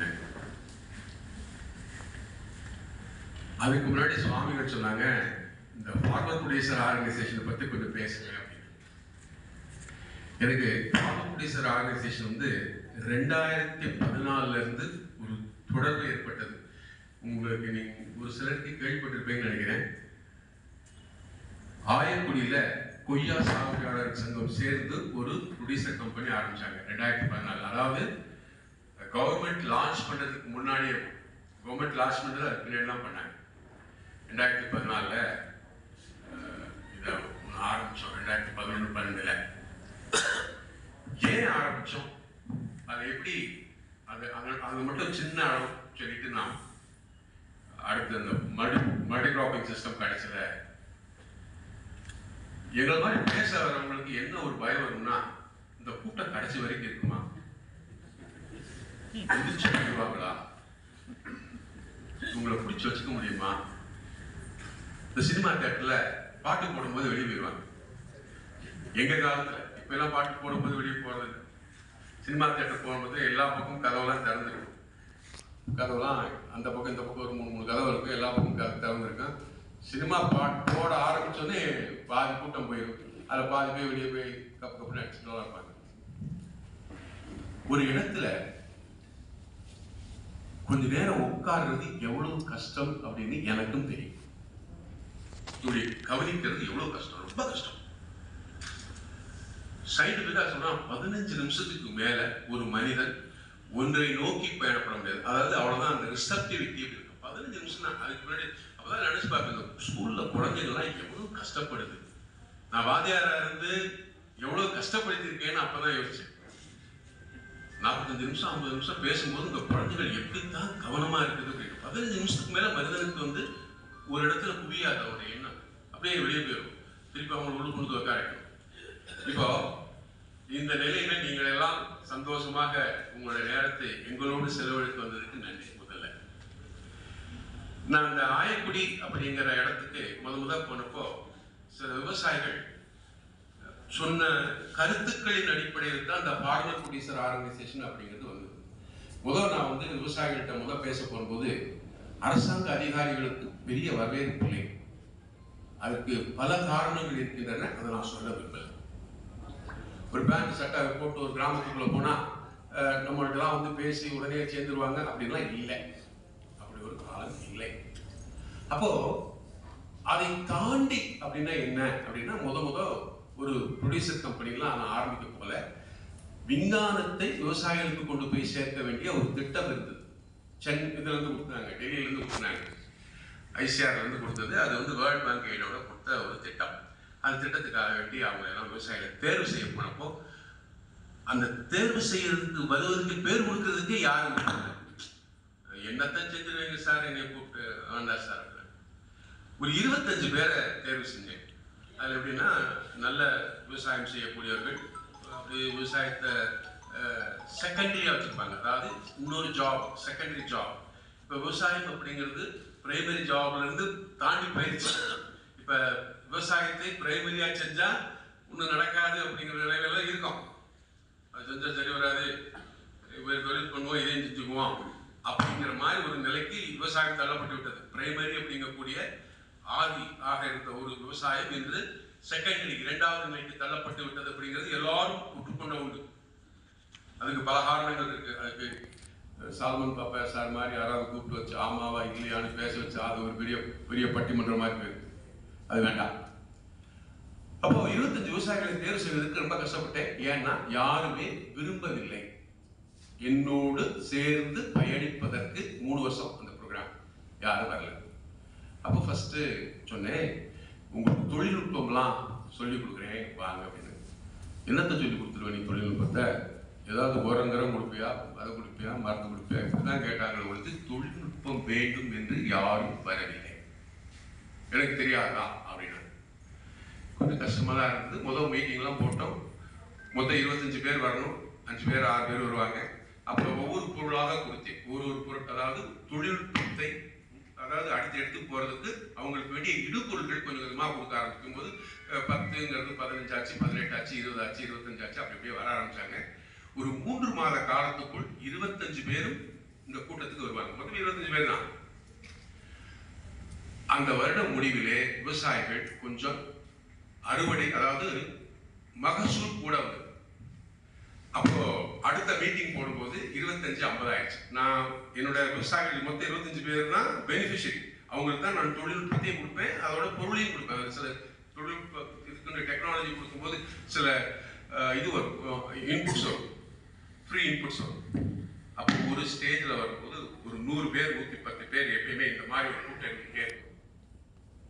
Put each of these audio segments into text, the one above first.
வந்தேன். அதுக்கு முன்னாடி சுவாமிகள் சொன்னாங்க, இந்த ஃபார்மர் ப்ரொடியூசர் ஆர்கனைசேஷனை பற்றி கொஞ்சம் பேசுங்க அப்படின்னு. எனக்கு ஃபார்மர் ப்ரொடியூசர் ஆர்கனைசேஷன் வந்து 2014 ஒரு தொடர்பு ஏற்பட்டது. உங்களுக்கு நீங்க ஒரு சிலருக்கு கேள்விப்பட்டிருப்பீங்கன்னு நினைக்கிறேன். ஆயக்குடியில கொய்யா சாகுபடியாளர் சங்கம் சேர்ந்து ஒரு ப்ரொடியூசர் கம்பெனி ஆரம்பிச்சாங்க 2014. அதாவது கவர்மெண்ட் லான்ச் பண்றதுக்கு முன்னாடியே, கவர்மெண்ட் லான்ச் பண்றது அதுக்கு பின்னாடி தான் பண்ணாங்க. 2014 இதை ஆரம்பிச்சோம். 2011-12 ஏன் ஆரம்பிச்சோம், அது எப்படி, அது மட்டும் சின்ன அளவு சொல்லிட்டு நான் அடுத்து அந்த மல்டி கிராப்பிங் சிஸ்டம் கிடைச்சத எங்களை மாதிரி பேச வரவங்களுக்கு என்ன ஒரு பயம் வரும்னா, இந்த கூட்டம் கடைசி வரைக்கும் இருக்குமா, எதிர்ச்சுவாங்களா, உங்களை பிடிச்சி வச்சுக்க முடியுமா. இந்த சினிமா தியேட்டர்ல பாட்டு போடும்போது வெளியே போயிடுவாங்க. எங்க காலத்துல இப்ப எல்லாம் பாட்டு போடும்போது வெளியே போறது, சினிமா தியேட்டர் போகும்போது எல்லா பக்கமும் கதவுலாம் திறந்துருக்கும். கதவுலாம் அந்த பக்கம் இந்த பக்கம் ஒரு 3 கதவு இருக்கும், எல்லா பக்கமும் திறந்துருக்கும். சினிமா பாட்டு போட ஆரம்பிச்சோடனே பாதி கூட்டம் போயிடும். அதில் பாதி போய் வெளியே போய் கப்பு அடிச்சுட்டு இருப்பாங்க. ஒரு இடத்துல கொஞ்ச நேரம் உட்கார்றது எவ்வளவு கஷ்டம் அப்படின்னு எனக்கும் தெரியும். கவனிக்கிறது எவ்வளவு கஷ்டம், ரொம்ப கஷ்டம். சயின்டிபிக்கா சொன்னா 15 நிமிஷத்துக்கு மேல ஒரு மனிதன் ஒன்றை நோக்கி பயணப்பட முடியாது. அதாவது அவ்வளவுதான் அந்த ரிசப்டிவிட்டி இருக்கும். 15 நிமிஷம் தான். அதுக்கு முன்னாடி அப்பதான் நினைச்சு பார்ப்பேன், ஸ்கூல்ல குழந்தைகள்லாம் எவ்வளவு கஷ்டப்படுது. நான் வாத்தியாரா இருந்து எவ்வளவு கஷ்டப்படுத்திருக்கேன்னு அப்பதான் யோசிச்சேன். 45 நிமிஷம் 50 நிமிஷம் பேசும்போது இந்த குழந்தைகள் எப்படித்தான் கவனமா இருக்குது அப்படின்னு. 15 நிமிஷத்துக்கு மேல மனிதனுக்கு வந்து ஒரு இடத்துல குவியாத ஒரு எண்ணம் அப்படியே வெளியே போயிடும். திருப்பி அவங்க உள்ள கொண்டு உட்காரணும். இப்போ இந்த நிலையில நீங்கள் எல்லாம் சந்தோஷமாக உங்களுடைய நேரத்தை எங்களோடு செலவழித்து வந்ததுக்கு நன்றி. முதல்ல நான் இந்த ஆயக்குடி அப்படிங்கிற இடத்துக்கு முதல் போனப்போ சில விவசாயிகள் சொன்ன கருத்துக்களின் அடிப்படையில் தான் அந்த ஃபார்மர் ப்ரொடியூசர் ஆர்கனைசேஷன் அப்படிங்கிறது வந்தது. நான் வந்து விவசாயிகள்கிட்ட பேச போகும்போது அரசாங்க அதிகாரிகளுக்கு பெரிய வரவேற்பு இல்லை. அதற்கு பல காரணங்கள் இருக்கின்றன. அதை நான் சொல்ல விரும்பல. ஒரு பேண்ட் சட்டை போட்டு ஒரு கிராமத்துக்குள்ள போனா நம்மள்டெல்லாம் வந்து பேசி உடனே சேர்ந்துருவாங்க அப்படின்லாம் இல்லை. அப்படி ஒரு காலம் இல்லை. அப்போ அதை தாண்டி அப்படின்னா என்ன அப்படின்னா, முத ஒரு ப்ரொடியூசர் கம்பெனிலாம் நான் ஆரம்பிக்க போல விஞ்ஞானத்தை விவசாயிகளுக்கு கொண்டு போய் சேர்க்க வேண்டிய ஒரு திட்டம் இருந்தது. இதுல இருந்து கொடுத்தாங்க, டெல்லியில இருந்து கொடுத்தாங்க, ஐசிஆர்ல இருந்து கொடுத்தது. அது வந்து வேர்ல்ட் பேங்க் எய்டோட கொடுத்த ஒரு திட்டம். அந்த திட்டத்துக்காக வேண்டி அவங்க எல்லாம் விவசாயிகளை தேர்வு செய்ய போனப்போ அந்த தேர்வு செய்யறதுக்கு வருவதற்கு பேர் கொடுக்கறதுக்கு யாரும் என்னத்தான் செஞ்சிருவீங்க சார், என்னை கூப்பிட்டு வேண்டாம் சார். ஒரு 25 பேரை தேர்வு செஞ்சேன். அது எப்படின்னா, நல்ல விவசாயம் செய்யக்கூடியவர்கள், அப்படி விவசாயத்தை செகண்டரியா வச்சிருப்பாங்க. அதாவது இன்னொரு ஜாப், செகண்டரி ஜாப். இப்போ விவசாயம் அப்படிங்கிறது பிரைமரி ஜாப்ல இருந்து தாண்டி போயிடுச்சு. இப்ப விவசாயத்தை பிரைமரியா செஞ்சா ஒன்றும் நடக்காது அப்படிங்கிற நிலையில இருக்கும். அது செஞ்சா சரி வராது, தொழில் பண்ணுவோம், இதையும் செஞ்சுக்குவோம் அப்படிங்கிற மாதிரி ஒரு நிலைக்கு விவசாயம் தள்ளப்பட்டு விட்டது. பிரைமரி அப்படிங்கக்கூடிய ஆதி ஆக இருந்த ஒரு விவசாயம் என்று செகண்டரி 2வது நிலைக்கு தள்ளப்பட்டு விட்டது அப்படிங்கிறது எல்லாரும் ஒற்றுக்கொண்ட உண்டு. அதுக்கு பல காரணங்கள் இருக்கு. அதுக்கு சால்மன் பாப்பா சார் மாதிரி யாராவது கூப்பிட்டு வச்சு ஆமாவா இல்லையான்னு பேச வச்சு அது ஒரு பெரிய பெரிய பட்டிமன்றம் மாதிரி போயிருக்கு. அது வேண்டாம். அப்போ 25 விவசாயிகளை தேர்வு செய்வதற்கு ரொம்ப கஷ்டப்பட்டேன். ஏன்னா யாருமே விரும்பவில்லை என்னோடு சேர்ந்து பயணிப்பதற்கு. 3 வருஷம் அந்த ப்ரோக்ராம் யாரும் வரல. அப்போ ஃபர்ஸ்ட் சொன்னேன், உங்களுக்கு தொழில்நுட்பம்லாம் சொல்லிக் கொடுக்குறேன் வாங்க அப்படின்னு. என்னத்தை சொல்லி கொடுத்துருவேன் நீ தொழில்நுட்பத்தை? ஏதாவது உரங்கரம் கொடுப்பியா, அதை கொடுப்பியா, மருந்து கொடுப்பியா, இப்படிதான் கேட்டாங்க. உங்களுக்கு தொழில்நுட்பம் வேண்டும் என்று யாரும் வரவில்லை. எனக்கு தெரியாதா அப்படின்னா கொஞ்சம் கஷ்டமா தான் இருந்தது. முதல் மீட்டிங்லாம் போட்டோம். மொத்தம் 25 பேர் வரணும், 5 பேர் 6 பேர் வருவாங்க. அப்புறம் ஒவ்வொரு பொருளாக கொடுத்தேன். ஒரு பொருட்கள், அதாவது தொழில்நுட்பத்தை அதாவது அடுத்து எடுத்து போறதுக்கு அவங்களுக்கு வேண்டிய இடுபொருட்கள் கொஞ்சம் கொஞ்சமாக கொடுக்க ஆரம்பிக்கும் போது 10ங்கிறது 15 ஆச்சு, 18 ஆச்சு, 20 ஆச்சு, 25 ஆச்சு, அப்படி அப்படியே வர ஆரம்பிச்சாங்க. ஒரு 3 மாத காலத்துக்குள் 25 பேரும் இந்த கூட்டத்துக்கு வருவாங்க. மொத்தம் 25 பேர் தான். அந்த வருட முடிவிலே விவசாயிகள் கொஞ்சம் அறுவடை, அதாவது மகசூல் கூட வந்து, அப்போ அடுத்த மீட்டிங் போடும்போது 25-50 ஆயிடுச்சு. நான் என்னோட விவசாயிகள் மொத்தம் 25 பேர் தான் பெனிஃபிஷரி. அவங்களுக்கு தான் நான் தொழில்நுட்பத்தையும் கொடுப்பேன், அதோட பொருளையும் கொடுப்பேன். சில தொழில்நுட்ப இதுக்கு டெக்னாலஜி கொடுக்கும்போது சில இது வரும், இன்புட்ஸ் வரும், ஃப்ரீ இன்புட்ஸ் வரும். அப்போ ஒரு ஸ்டேஜில் வரும்போது ஒரு 100 பேர் 110 பேர் எப்பயுமே இந்த மாதிரி ஒரு கூட்டம் கேட்கும்.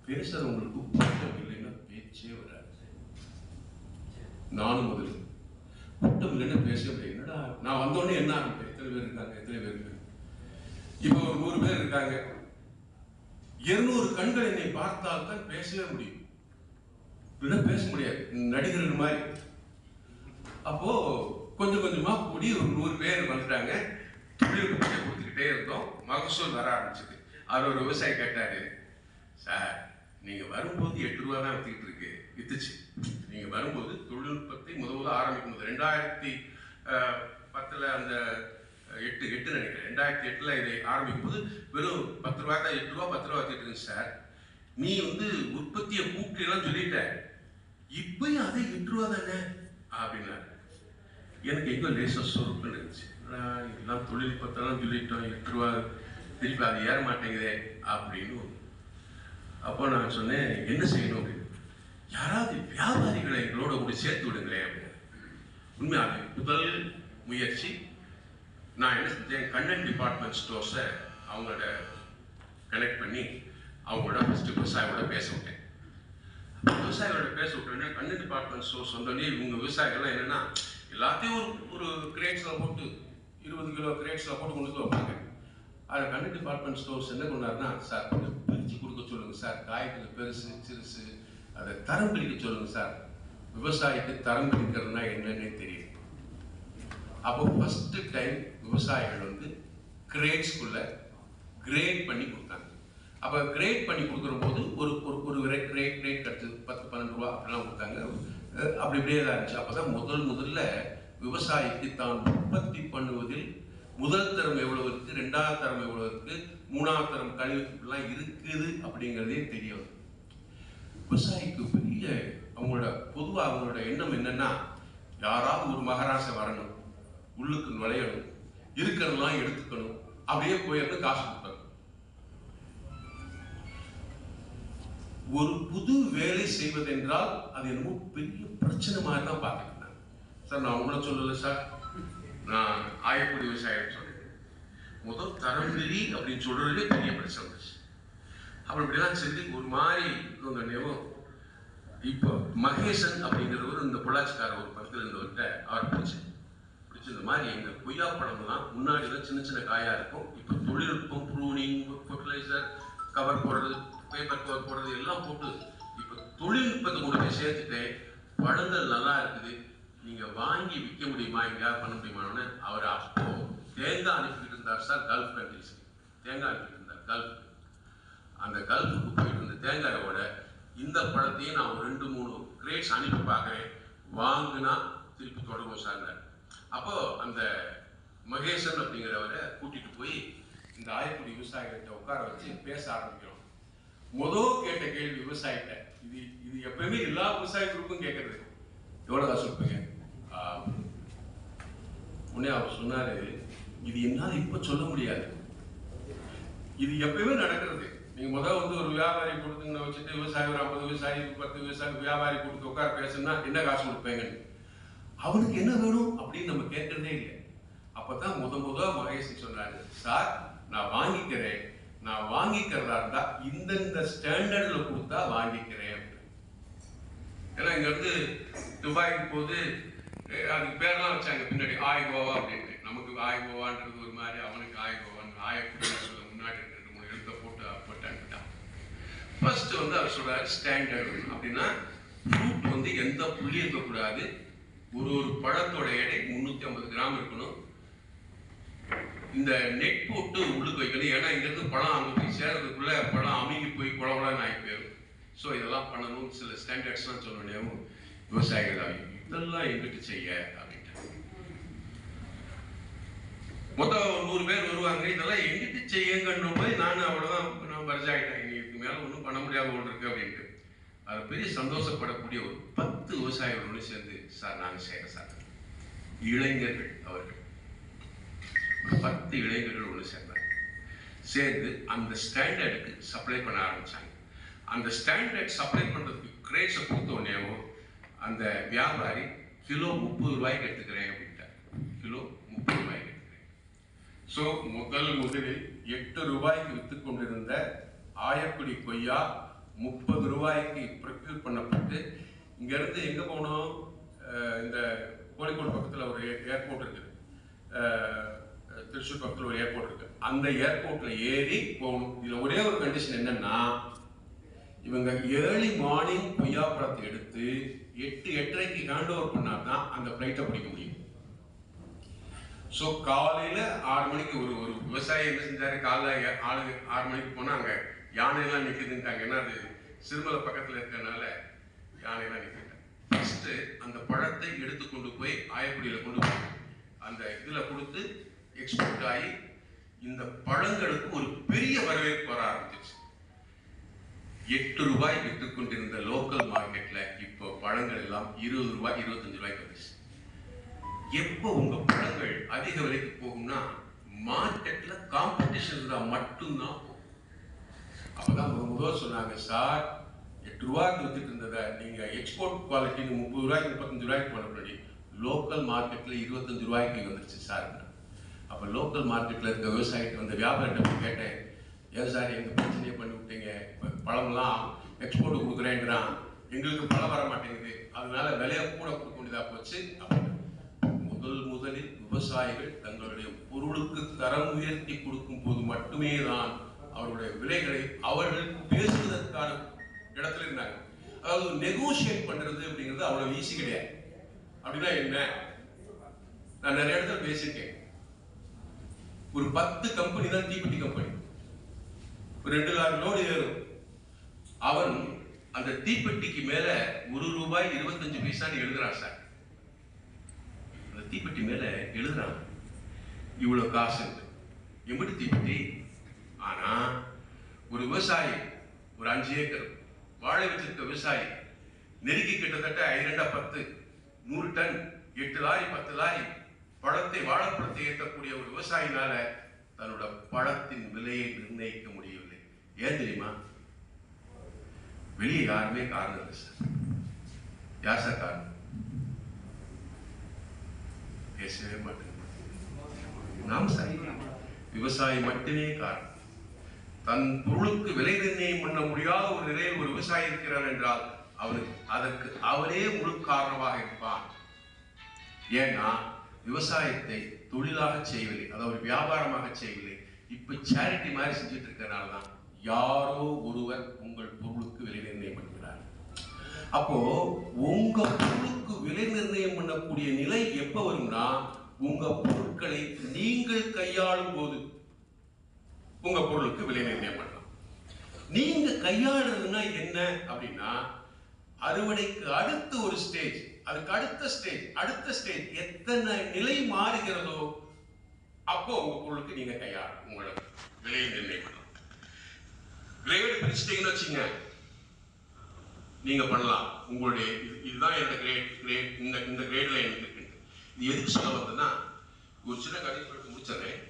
பேசுறவங்களுக்கு கூட்டம் இல்லைன்னா பேச்சே வராது. நானும் முதல்ல கூட்டம் இல்லைன்னா பேச முடியாது. என்னடா நான் வந்தோடனே என்ன ஆரம்பிப்பேன், எத்தனை பேர் இருக்காங்க, எத்தனை பேர் இருக்காங்க. இப்போ ஒரு 100 பேர் இருக்காங்க, 200 கண்கள் என்னை பார்த்தால் தான் பேசவே முடியும், இல்லைன்னா பேச முடியாது, நடிகர்கள் மாதிரி. அப்போ கொஞ்சம் கொஞ்சமா கூடி ஒரு 100 பேர் வந்துட்டாங்க. தொழில்நுட்பத்தை கொடுத்துக்கிட்டே இருந்தோம், மகசூல் வர ஆரம்பிச்சது. அவர் ஒரு விவசாயி கேட்டாரு, சார் நீங்க வரும்போது 8 ரூபா தான் வித்துச்சு. நீங்க வரும்போது தொழில்நுட்பத்தை முதல்ல ஆரம்பிக்கும் போது 2010 அந்த 8 நினைக்கிறேன், 2008 இதை ஆரம்பிக்கும் போது வெறும் 10 ரூபாய் தான், 8 ரூபா 10 ரூபா வித்துட்டு இருக்கு சார். நீ உற்பத்தியை கூப்பிட்டு சொல்லிட்ட, இப்பயும் அதே 8 ரூபா தானே அப்படின்னாரு. எனக்கு எங்க லேசா சொருப்புன்னு இருந்துச்சு. இதெல்லாம் தொழில்நுட்பத்தெல்லாம் சொல்லிட்டோம், 8 ரூபா திருப்பி அது ஏற மாட்டேங்குதே அப்படின்னு. அப்போ நான் சொன்னேன், என்ன செய்யணும் அப்படின்னு, யாராவது வியாபாரிகளை எங்களோட கூட சேர்த்து விடுங்களேன் அப்படின்னு. உண்மையாக முதல் முயற்சி நான் என்ன செஞ்சேன், கண்ணன் டிபார்ட்மெண்ட் ஸ்டோர்ஸை அவங்களோட கனெக்ட் பண்ணி அவங்களோட ஃபர்ஸ்ட் விவசாயியோட பேச விட்டேன். விவசாயிகளோட பேச விட்டோன்னே கண்ணன் டிபார்ட்மெண்ட் ஸ்டோர்ஸ் வந்தோடனே இவங்க விவசாயிகள்லாம் என்னன்னா எல்லாத்தையும் ஒரு கிரேட்ஸில் போட்டு 20 கிலோ கிரேட்ஸில் போட்டு கொண்டு வந்து வைப்பாங்க. அதில் கண்ணன் டிபார்ட்மெண்ட் ஸ்டோர்ஸ் என்ன கொண்டாருன்னா, சார் கொஞ்சம் பிரித்து கொடுக்க சொல்லுங்க சார், காய்கறி பெருசு சிறுசு அதை தரம் பிரிக்க சொல்லுங்க சார், விவசாயிக்கு தரம் பிரிக்கிறதுனா என்னன்னே தெரியும். அப்போ ஃபர்ஸ்ட் டைம் விவசாயிகள் கிரேட்ஸ்குள்ள கிரேட் பண்ணி கொடுத்தாங்க. அப்போ கிரேட் பண்ணி கொடுக்குற போது ஒரு கிரேட் கிடைச்சது 10-12 ரூபா அப்படிலாம் கொடுத்தாங்க. அப்படி இப்படியே தான் இருந்துச்சு. அப்போதான் முதல்ல விவசாயிக்கு தான் உற்பத்தி பண்ணுவதில் முதல் தரம் எவ்வளவு இருக்கு, 2வது தரம் எவ்வளவு இருக்கு, 3வது தரம் கழிவுலாம் இருக்குது அப்படிங்கிறதே தெரிய வரும். விவசாயிக்கு பெரிய அவங்களோட எண்ணம் என்னன்னா, யாராவது ஒரு மகாராசை வரணும், உள்ளுக்கு நுழையணும், இருக்கிறதெல்லாம் எடுத்துக்கணும், அப்படியே போயிருந்து காசு கொடுக்கணும். ஒரு புது வேலை செய்வதென்றால் அது என்னமோ பெரிய பிரச்சனை மாதிரி தான் பார்த்துக்கிட்டேன். சார் நான் உங்களை சொல்லல சார், நான் ஆயக்குடி விவசாயம் சொன்னேன். முதல் தரம்பிரி அப்படின்னு சொல்றதுலே பெரிய பிரச்சனை வந்துச்சு. அப்புறம் இப்படிலாம் சொல்லி ஒரு மாதிரி இப்போ மகேசன் அப்படிங்கிறவர் இந்த பொள்ளாச்சிக்கார ஒரு படத்தில் இருந்தவர்கிட்ட அவர் பிடிச்சி இந்த மாதிரி எங்கள் கொய்யா பழம்லாம் முன்னாடிலாம் சின்ன சின்ன காயாக இருக்கும். இப்போ தொழில்நுட்பம், ப்ரூனிங், ஃபர்டிலைசர், கவர் போடுறது, பேப்பர் கவர் போடுறது எல்லாம் போட்டு இப்போ தொழில்நுட்பத்தை கொண்டு போய் சேர்த்துட்டு பழங்கள் நல்லா இருக்குது, நீங்கள் வாங்கி விற்க முடியுமா, எங்கேயாவது பண்ண முடியுமான்னு அவர் அப்போ தேங்காய் அனுப்பிட்டு இருந்தார் சார். கல்ஃப் கண்ட்ரிஸ் தேங்காய் அனுப்பிட்டு இருந்தார் கல்ஃப். அந்த கல்ஃபுக்கு போயிட்டு இருந்த தேங்காயோட இந்த பழத்தையும் நான் ஒரு 2-3 கிரேட்ஸ் அனுப்பி பார்க்குறேன், வாங்கினா திருப்பி தொடங்கும் சார். அப்போ அந்த மகேசன் அப்படிங்கிறவரை கூட்டிட்டு போய் இந்த ஆயக்குடி விவசாயிகிட்ட உட்கார வச்சு பேச ஆரம்பிக்கிறோம். கேட்ட கேள்வி விவசாயிட்ட, இது எப்பவுமே எல்லா விவசாய குரூப்பும் கேட்கறது, எவ்வளவு காசு கொடுப்பீங்க? உடனே அவர் சொன்னாரு, இது என்னால இப்ப சொல்ல முடியாது, இது எப்பவுமே நடக்கிறது. நீங்க ஒரு வியாபாரி கொடுத்துங்க வச்சுட்டு விவசாயி ஒரு 50 விவசாயி 10 விவசாயி வியாபாரி கொடுத்து உட்கார பேசுனா என்ன காசு கொடுப்பீங்கன்னு, அவனுக்கு என்ன வேணும் அப்படின்னு நம்ம கேட்கறதே இல்லை. அப்பதான் மகேஷ் சொன்னாரு, சார் நான் வாங்கிக்கிறேன், நான் வாங்கிக்கிறதா இருந்தா இந்த ஸ்டாண்டர்ட்ல கொடுத்தா வாங்கிக்கிறேன். ஏன்னா இங்க துபாய்க்கு போது அதுக்கு பேர்லாம் வச்சாங்க பின்னாடி ஆய்கோவா அப்படின்ட்டு. நமக்கு ஆய்கோவான்றது ஒரு மாதிரி, அவனுக்கு ஆய்கோவான் ஆயக்குடின்னு முன்னாடி 2-3 எழுத்த போட்டு போட்டான்ட்டான். ஃபர்ஸ்ட் அவர் சொல்றாரு ஸ்டாண்டர்ட் அப்படின்னா ஃப்ரூட் எந்த புள்ளி இருக்கக்கூடாது, ஒரு பழத்தோட எடை 350 கிராம் இருக்கணும், இந்த நெட் போட்டு உள்ளுக்கு வைக்கணும். ஏன்னா இங்கிருந்து பழம் அங்கே போய் சேர்றதுக்குள்ள பழம் அமுங்கி போய் குளவளான்னு ஆகி போயிடும். ஸோ இதெல்லாம் பண்ணணும், சில ஸ்டாண்டர்ட்ஸ்லாம் சொன்னோம். விவசாயிகள் இதெல்லாம் எங்கிட்ட செய்ய அப்படின்ட்டு மொத்தம் 100 பேர் வருவாங்க. நான் அவ்வளோதான், நான் மர்ஜ் ஆகிட்டேன், இதுக்கு மேலே ஒன்றும் பண்ண முடியாத ஒன்று இருக்குது அப்படின்ட்டு. அது பெரிய சந்தோஷப்படக்கூடிய ஒரு 10 விவசாயிகளோடு சேர்ந்து, சார் நாங்கள் செய்கிறோம் சார். இளைஞர்கள் அவர்கள் ஒரு 10 இளைஞர்கள் ஒன்று சேர்ந்தாங்க. சேர்ந்து அந்த ஸ்டாண்டர்டுக்கு சப்ளை பண்ண ஆரம்பித்தாங்க. அந்த ஸ்டாண்டர்ட் சப்ளை பண்ணுறதுக்கு கிரேட்ஸை கொடுத்த உடனேவும் அந்த வியாபாரி கிலோ 30 ரூபாய்க்கு எடுத்துக்கிறேன் அப்படின்ட்டார். கிலோ 30 ரூபாய்க்கு எடுத்துக்கிறேன். ஸோ முதலில் 8 ரூபாய்க்கு விற்று கொண்டிருந்த ஆயக்குடி கொய்யா 30 ரூபாய்க்கு ப்ரொக்யூர் பண்ணப்பட்டு, இங்கேருந்து எங்கே போனோம், இந்த கோழிக்கோடு பக்கத்தில் ஒரு ஏர்போர்ட் இருக்குது, திருச்சூர் பக்கத்தில் ஒரு ஏர்போர்ட் இருக்குது, அந்த ஏர்போர்ட்டில் ஏறி போகணும். இதில் ஒரே ஒரு கண்டிஷன் என்னன்னா, இவங்க ஏர்லி மார்னிங் கொய்யா பழத்தை எடுத்து 8-8:30க்கு ஹேண்ட் ஓவர் பண்ணால் தான் அந்த ஃப்ளைட்டை பிடிக்க முடியும். ஸோ காலையில் 6 மணிக்கு ஒரு விவசாயி என்ன செஞ்சாரு, காலைல 6 மணிக்கு போனால் அங்கே யானையெல்லாம் நிற்குதுன்ட்டாங்க. ஏன்னா அது சிறுமலை பக்கத்தில் இருக்கிறதுனால யானையெல்லாம் நிற்குது. ஃபஸ்ட்டு அந்த பழத்தை எடுத்து கொண்டு போய் ஆயக்குடியில் கொண்டு போய் அந்த இதில் கொடுத்து எக்ஸ்போர்ட் ஆகி இந்த பழங்களுக்கு ஒரு பெரிய வரவேற்பு வர ஆரம்பிச்சிச்சு. 8 ரூபாய் விற்று கொண்டிருந்த லோக்கல் மார்க்கெட்ல இப்போ பழங்கள் எல்லாம் 20 ரூபாய் 25 ரூபாய்க்கு வந்துச்சு. எப்போ உங்க பழங்கள் அதிக விலைக்கு போகும்னா, மார்க்கெட்ல காம்படிஷன் இருந்தா மட்டும்தான் போகும். அப்பதான் முதல் சொன்னாங்க, சார் 8 ரூபாய்க்கு வித்துட்டு இருந்ததை நீங்க எக்ஸ்போர்ட் குவாலிட்டின்னு 30 ரூபாய்க்கு 35 ரூபாய்க்கு பண்ணி லோக்கல் மார்க்கெட்ல 25 ரூபாய்க்கு வந்துருச்சு சார். அப்ப லோக்கல் மார்க்கெட்ல இருக்க விவசாயிட்டு வந்த வியாபாரிட்ட கேட்டேன், ஏன் சார் எங்க பிரச்சனையை பண்ணி விட்டீங்க, பழமெல்லாம் எக்ஸ்போர்ட் கொடுக்குறேங்கிறான், எங்களுக்கு பழம் வர மாட்டேங்குது, அதனால விலையை கூட கொடுக்க வேண்டியதா போச்சு. முதலில் விவசாயிகள் தங்களுடைய பொருளுக்கு தரம் உயர்த்தி கொடுக்கும் போது மட்டுமே தான் அவருடைய விலைகளை அவர்கள் பேசுவதற்கான இடத்துல இருந்தாங்க. அதாவது நெகோசியேட் பண்றது அப்படிங்கிறது அவ்வளவு ஈஸி கிடையாது. அப்படின்னா என்ன, நான் நிறைய இடத்துல பேசியிருக்கேன். ஒரு 10 கம்பெனி தான் தீப்பெட்டி கம்பெனி, ஒரு 2 லாரி லோடு ஏறும். அவன் அந்த தீப்பெட்டிக்கு மேல 1 ரூபாய் 25 பைசான்னு எழுதுறான் சார். அந்த தீப்பெட்டி மேல எழுதுறான் இவ்வளவு காசு எப்படி தீப்பெட்டி. ஆனா ஒரு விவசாயி ஒரு 5 ஏக்கர் வாழை வச்சிருக்க விவசாயி நெருக்கி கிட்டத்தட்ட 2-10 100 டன் 8 லாரி 10 லாரி பழத்தை வாழைப்பழத்தை ஏற்றக்கூடிய ஒரு விவசாயினால தன்னோட பழத்தின் விலையை நிர்ணயிக்க முடியவில்லை. ஏன் தெரியுமா? வெளியே யாருமே காரணம் இல்லை சார். யார் சார் காரணம்? பேசவே மாட்டேங்க. நாம் சார், விவசாயி மட்டுமே காரணம். தன் பொருளுக்கு விலை நிர்ணயம் பண்ண முடியாத ஒரு நிலையில் ஒரு விவசாயி இருக்கிறார் என்றால் அவருக்கு அதற்கு அவரே முழு காரணமாக இருப்பான். ஏன்னா விவசாயத்தை தொழிலாக செய்யவில்லை, அதாவது வியாபாரமாக செய்யவில்லை, இப்ப சேரிட்டி மாதிரி செஞ்சுட்டு இருக்கிறனால தான் யாரோ ஒருவர் உங்கள் பொருளுக்கு விலை நிர்ணயம் பண்ணுகிறார். அப்போ உங்க பொருளுக்கு விலை நிர்ணயம் பண்ணக்கூடிய நிலை எப்ப வரும்னா, உங்க பொருட்களை நீங்கள் கையாளும் போது உங்க பொருளுக்கு விலை நிர்ணயம் பண்ணலாம். நீங்க கையாளுறதுன்னா என்ன அப்படின்னா, அறுவடைக்கு அடுத்த ஒரு ஸ்டேஜ், அதுக்கு அடுத்த ஸ்டேஜ் எத்தனை நிலை மாறுகிறதோ அப்போ உங்க பொருளுக்கு நீங்க கையாளும் உங்களோட விலையை நிர்ணயம் பண்ணலாம். கிரேடு பிரிச்சுட்டீங்கன்னு வச்சுங்க, நீங்க பண்ணலாம் உங்களுடைய இதுதான் என்னோட கிரேட் இந்த கிரேட்ல எனக்கு இருக்கு. இது எதுக்கு சொல்ல வந்ததுன்னா, ஒரு சின்ன கதை சொல்லிட்டு முடிச்சிடறேன்.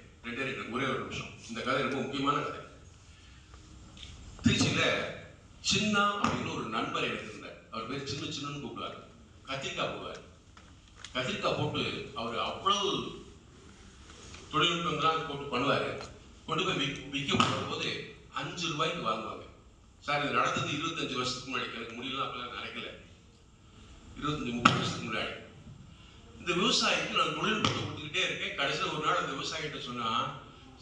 ஒரே ஒரு நிமிஷம். இந்த கதை ரொம்ப முக்கியமான கதை. திருச்சியில சின்னா அப்படின்னு ஒரு நண்பர் எடுத்திருந்தார். அவர் பேர் சின்னன்னு கூப்பிடுவார். கத்திரிக்காய் போடுவார். கத்திரிக்காய் போட்டு அவர் அவ்வளவு தொழில்நுட்பங்கள்லாம் போட்டு பண்ணுவாரு. கொண்டு போய் விற்க போகும்போது 5 ரூபாய்க்கு வாங்குவாங்க. சார் இது நடந்தது 25 வருஷத்துக்கு முன்னாடி, எனக்கு முடியலாம் அப்பெல்லாம் நினைக்கல, 25-30 வருஷத்துக்கு முன்னாடி. இந்த விவசாயிக்கு நான் தொழில்நுட்பத்தை கொடுத்துக்கிட்டே இருக்கேன். கடைசியில் ஒரு நாள் அந்த விவசாயிகிட்ட சொன்னா,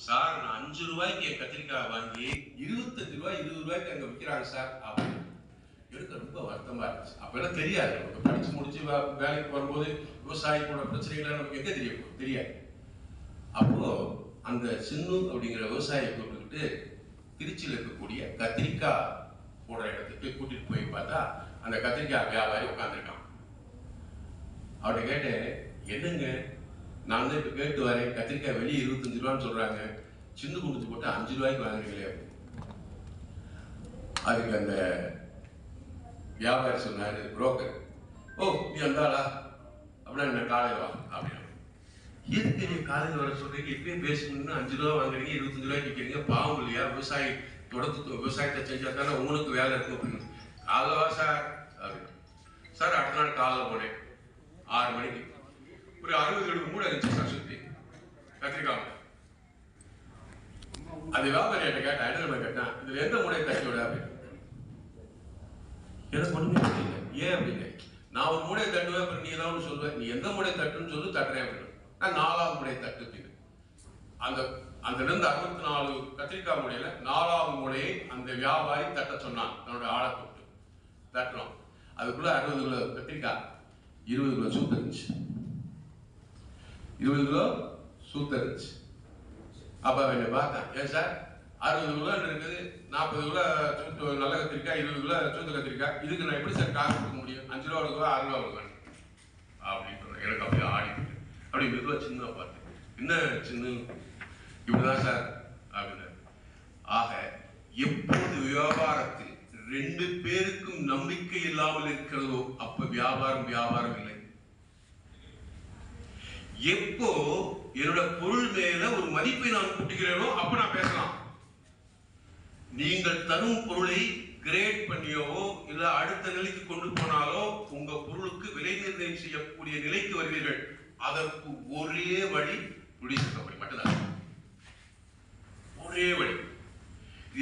சார் நான் 5 ரூபாய்க்கு என் கத்திரிக்காய் வாங்கி 25 ரூபாய் 20 ரூபாய்க்கு அங்கே விற்கிறாங்க சார் அப்படின்னு. எனக்கு ரொம்ப வருத்தமா இருந்துச்சு. அப்பெல்லாம் தெரியாது, நமக்கு படிச்சு முடிச்சு வேலைக்கு வரும்போது விவசாயிகளோட பிரச்சனைகளை நமக்கு எங்க தெரியாது. அப்போ அந்த சின்னு அப்படிங்கிற விவசாயியை கூப்பிட்டுக்கிட்டு திருச்சியில் இருக்கக்கூடிய கத்திரிக்காய் போடுற இடத்துக்கு கூட்டிட்டு போய் பார்த்தா அந்த கத்திரிக்காய் வியாபாரி உட்காந்துருக்கான். அவர்கிட்ட கேட்டேன், என்னங்க நான் தான் இப்போ கேட்டு வரேன், கத்திரிக்காய் வெளியே 25 ரூபான்னு சொல்றாங்க, சின்ன குடுத்து போட்டு 5 ரூபாய்க்கு வாங்குறீங்களே. அதுக்கு அந்த வியாபாரி சொன்னாரு, புரோக்கர், ஓ நீ வந்தாளா அப்படின்னா என்ன காலையில் வா அப்படின்னா. எதுக்கு நீ காலையில் வர சொல்றீங்க? இப்பயும் பேசணும்னு 5 ரூபா வாங்குறீங்க, 25 ரூபாய்க்கு விற்கிறீங்க, பாவம் இல்லையா? விவசாயத்தை செஞ்சா தானே உங்களுக்கு வேலை இருக்கும் அப்படின்னு. காலைல வா சார் அப்படின்னு. சார் அடுத்த நாள் காலையில் போனேன் 6 மணிக்கு. ஒரு 60-70 மூடை இருந்துச்சு சார் சுற்றி கத்திரிக்காய். அது வியாபாரி என்கிட்ட கேட்டேன், என்ன கேட்டேன், இதுல எந்த மூடையை தட்டி விட அப்படின்னு. எனக்கு ஒண்ணுமே தெரியல. ஏன் அப்படின்னு. நான் ஒரு மூடையை தட்டுவேன், அப்புறம் நீ ஏதாவது சொல்லுவேன், நீ எந்த மூடையை தட்டுன்னு சொல்லி தட்டுறேன் அப்படின்னு. நான் 4வது மூடையை தட்டு அப்படின்னு. அந்த 64 கத்திரிக்காய் மூடையில 4வது மூடையை அந்த வியாபாரி தட்ட சொன்னான். தன்னோட ஆளை கூப்பிட்டு தட்டுறோம். அதுக்குள்ள 60 கிலோ கத்திரிக்காய், 20 கிலோ சூத்து இருந்துச்சு. 20 கிலோ சூத்து இருந்துச்சு. அப்ப என்ன பார்த்தேன், ஏன் சார் 60 கிலோ இருக்குது, 40 கிலோ சூத்து நல்ல கத்திரிக்காய், 20 கிலோ சூத்து கத்திரிக்காய், இதுக்கு நான் எப்படி சார் காசு கொடுக்க முடியும்? 5 ரூபா கொடுக்குவா, 6 ரூபா கொடுக்கணும் அப்படின்னு சொன்னேன். எனக்கு அப்படியே ஆடிட்டு அப்படி மெதுவா சின்ன பார்த்தேன். என்ன சின்ன இப்படிதான் சார் அப்படின்னு. ஆக எப்போது வியாபாரத்தில் 2 பேருக்கும் நம்பிக்கை இல்லாமல் இருக்கிறதோ அப்ப வியாபாரம் இல்லை. எப்போ என்னோட பொருள் மேல ஒரு மதிப்பை நான் கூட்டுகிறேனோ அப்ப நான் பேசலாம். நீங்கள் தரும் பொருளை கிரேட் பண்ணியோ இல்ல அடுத்த நிலைக்கு கொண்டு போனாலோ உங்க பொருளுக்கு விலை நிர்ணயம் செய்யக்கூடிய நிலைக்கு வருவீர்கள். அதற்கு ஒரே வழி ப்ரொடியூசர் கம்பெனி மட்டும்தான். ஒரே வழி.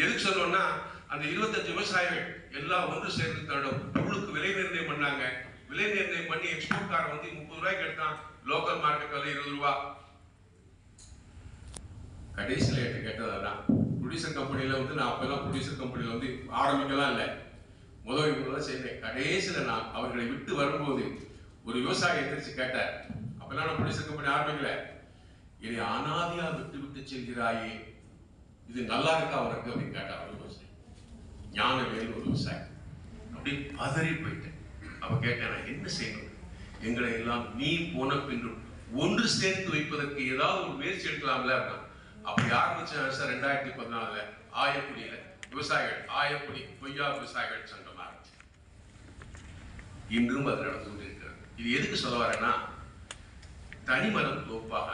எதுக்கு சொல்லணும்னா, அந்த 25 விவசாயிகள் எல்லாம் ஒன்று சேர்ந்து தன்னோட பொருளுக்கு விலை நிர்ணயம் பண்ணாங்க. விலை நிர்ணயம் பண்ணி எக்ஸ்போர்ட் காரன் வந்து 30 ரூபாய்க்கு எடுத்தான், லோக்கல் மார்க்கெட் விலை 20 ரூபா. கடைசியில் என்கிட்ட கேட்டதான், ப்ரொடியூசர் கம்பெனியில வந்து நான் அப்பெல்லாம் ப்ரொடியூசர் கம்பெனியில வந்து ஆரம்பிக்கலாம் இல்லை, முதல் இவங்கெல்லாம் செய்வேன். கடைசியில் நான் அவர்களை விட்டு வரும்போது ஒரு விவசாயி எந்திரிச்சு கேட்டார், அப்பெல்லாம் நான் ப்ரொடியூசர் கம்பெனி ஆரம்பிக்கல, என்னை அனாதையா விட்டு செல்கிறாயே, இது நல்லா இருக்கா அவருக்கு அப்படின்னு கேட்டார். ஒரு விவசாயி, ஞானவேல் ஒரு விவசாயி. அப்படி பதறி போயிட்டேன். அப்ப கேட்டேன், நான் என்ன செய்யணும்? எங்களை எல்லாம் நீ போன பின்னும் ஒன்று சேர்த்து வைப்பதற்கு ஏதாவது ஒரு முயற்சி எடுக்கலாம்ல அப்படின்னா. அப்படி ஆரம்பிச்சேன் சார் 2014 ஆயக்குடியில விவசாயிகள், ஆயக்குடி கொய்யா விவசாயிகள் சங்கம் ஆரம்பிச்சு. இன்றும் அது நடந்து கொண்டிருக்கிறது. இது எதுக்கு சொல்ல வரேன்னா, தனிமரம் தோப்பாக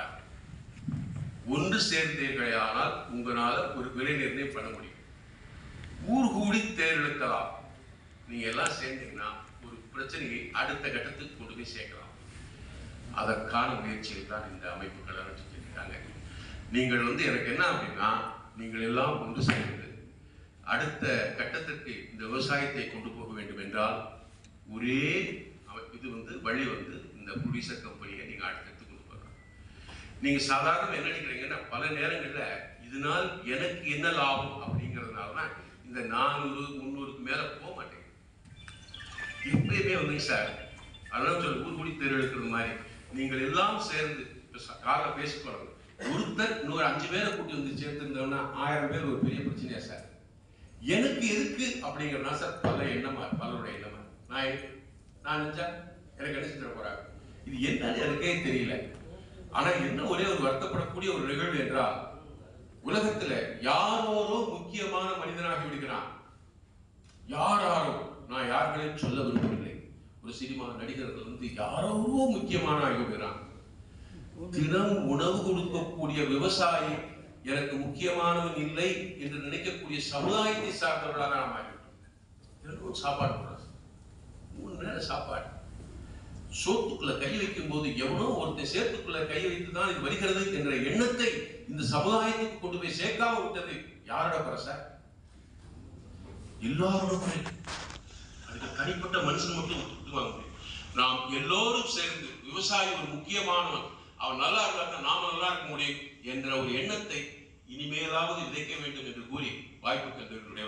ஒன்று சேர்ந்தீர்களே ஆனால் உங்களால ஒரு விலை நிர்ணயம் பண்ண முடியும். ஊர் கூடி தேர்ந்தெடுக்கலாம். நீங்க எல்லாம் சேர்ந்தீங்கன்னா ஒரு பிரச்சனையை அடுத்த கட்டத்துக்கு கொண்டு போய் சேர்க்கலாம். அதற்கான முயற்சியில் தான் இந்த அமைப்புகள் நடத்திருக்காங்க. நீங்கள் வந்து எனக்கு என்ன அப்படின்னா, நீங்கள் எல்லாம் ஒன்று சேர்ந்து அடுத்த கட்டத்திற்கு இந்த விவசாயத்தை கொண்டு போக வேண்டும் என்றால் ஒரே இது வந்து வழி வந்து இந்த ப்ரொடியூசர் கம்பெனியை நீங்க அடுத்தடுத்து கொண்டு போகலாம். நீங்க சாதாரண என்ன நினைக்கிறீங்கன்னா, பல நேரங்கள்ல இதனால் எனக்கு என்ன லாபம் அப்படிங்கிறதுனாலதான் இந்த 400-300க்கு மேல போக மாட்டேங்குது. எப்பயுமே வந்து சார், அதனால சொல்ல ஊர் கூடி தேர்வு எடுக்கிறது மாதிரி நீங்கள் எல்லாம் சேர்ந்து காலைல பேசி போறாங்க. ஒருத்தர் இன்னொரு 5 பேரை கூட்டி வந்து சேர்த்திருந்தோம்னா 1000 பேர் ஒரு பெரிய பிரச்சனையா சார். எனக்கு எதுக்கு அப்படிங்கிறதா சார் பலருடைய எண்ணமா. நான் நினைச்சா எனக்கு என்ன செஞ்சிட போறாங்க, இது என்னன்னு எனக்கே தெரியல. ஆனா என்ன ஒரே ஒரு வருத்தப்படக்கூடிய ஒரு நிகழ்வு என்றால், உலகத்துல யாரோ முக்கியமான மனிதனாகி விடுகிறான். யாரோ, நான் யார்களையும் சொல்ல விரும்பவில்லை, ஒரு சினிமா நடிகர்கள் வந்து யாரோ முக்கியமான ஆகி விடுகிறான். தினம் உணவு கொடுக்கக்கூடிய விவசாயி எனக்கு முக்கியமானவன் இல்லை என்று நினைக்கக்கூடிய சமுதாயத்தை சார்ந்தவர்களாக நாம் ஆகிவிட்டோம். சாப்பாடு போடுறாங்க, 3 நேரம் சாப்பாடு. சோத்துக்குள்ள கை வைக்கும் போது எவனோ ஒருத்தர் சேர்த்துக்குள்ள கை வைத்துதான் இது வருகிறது என்ற எண்ணத்தை இந்த சமுதாயத்துக்கு கொண்டு போய் சேர்க்காம விட்டது யாரோட குறை சார்? எல்லாரோட குறை. அதுக்கு தனிப்பட்ட மனுஷன் மட்டும் வாங்க முடியும். நாம் எல்லோரும் சேர்ந்து விவசாயி ஒரு முக்கியமானவன், அவன் நல்லா இருந்தா நாம நல்லா இருக்க முடியும் என்ற ஒரு எண்ணத்தை இனிமேலாவது விதைக்க வேண்டும் என்று கூறி வாய்ப்பு தந்தவர்களுடைய